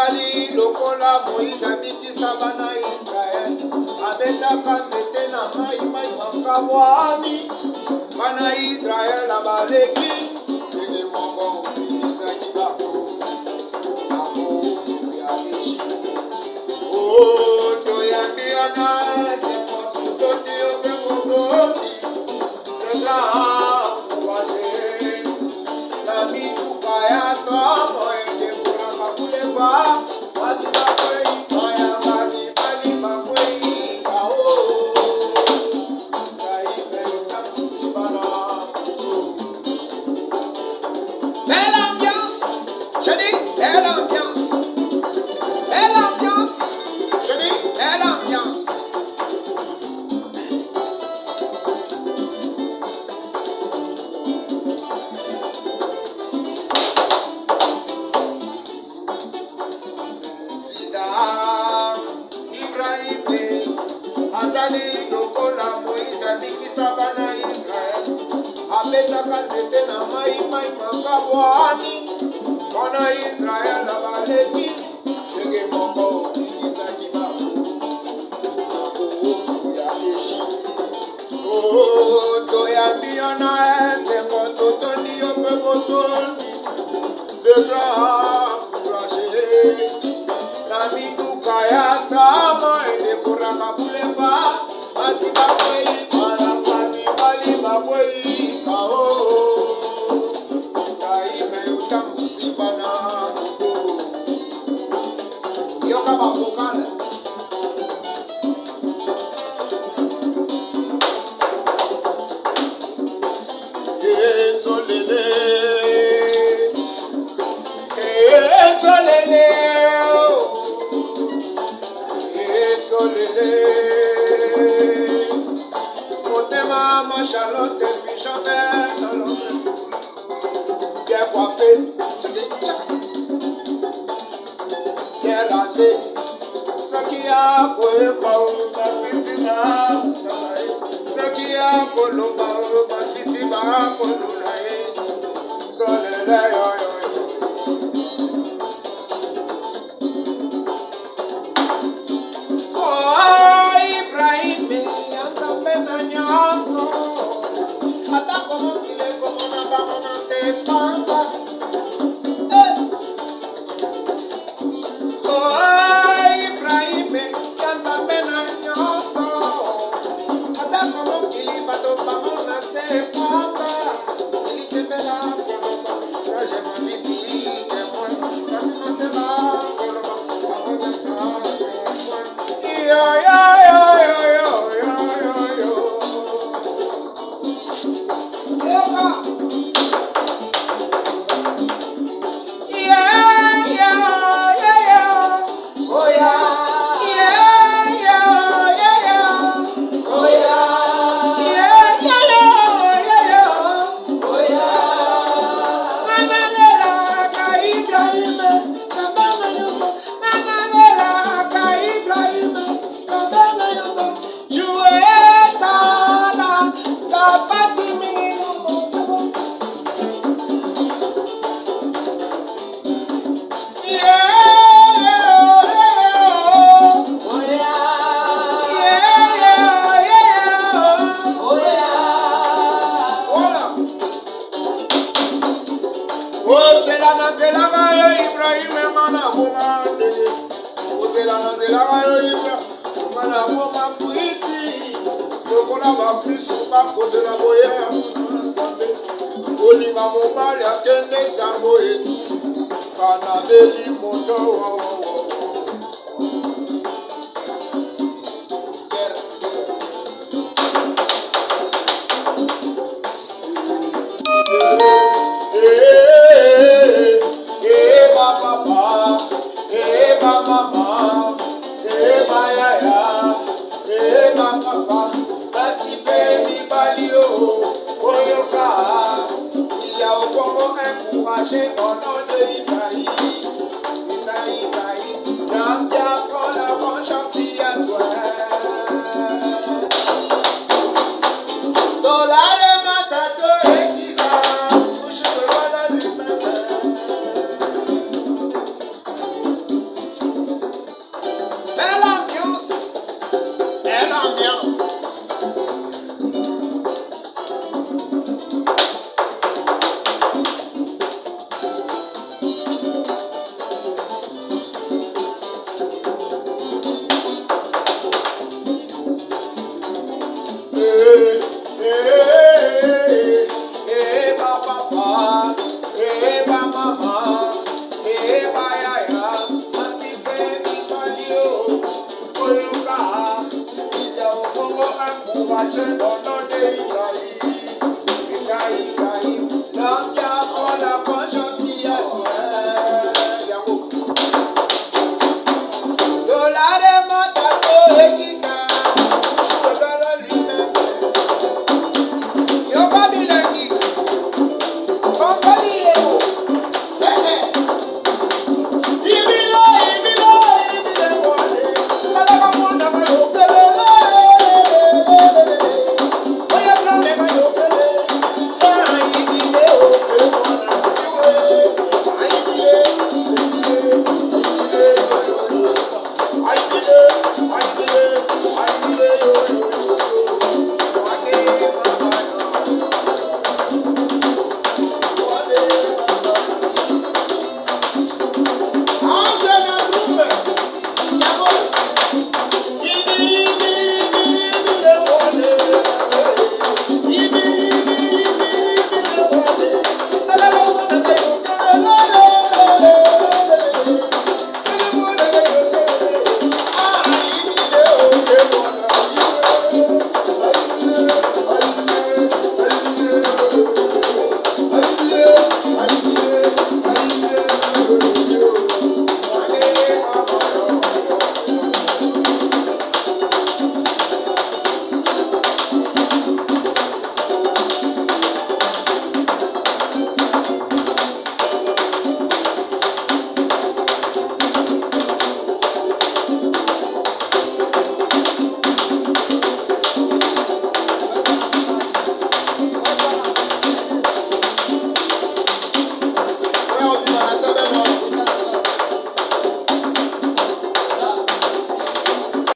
ezali lokola Moïse abiki sabana Israel abetaka nzete na mai mai makabwani bana Israel abaleki ndenge moko ezali bako ya Ejipte. Oh, toyambiana sekoto toti obengokoti Abraham waje na mituka ya somo ende kuranga kuleva wasiba kwei kaya basi bali makwei kao kaibe takusibana. Belle ambiance, je dis belle ambiance, belle ambiance, je dis belle ambiance. Azali lokola Moïse abiki sabana Israel abetaka nzete na mai mai makabwani mwana Israel abaleki ndenge moko ezaki bako ya Ejipte. Oh, toyambiana sekoto tondi yo mpe botondi devra encourager na mituka ya sama ende kuranga kuleva basi bakwei malapani bali bakwei kao kaime utamusibana yoka bavokale ezolele ezolele motema ma Charlotte Bichonnet bien coiffé bien rasé ce qui a pour ma fitina ce qui a pour ma fitina pour l'oulaye solele yo yo. Belle ambiance. Belle ambiance. Watching on the day.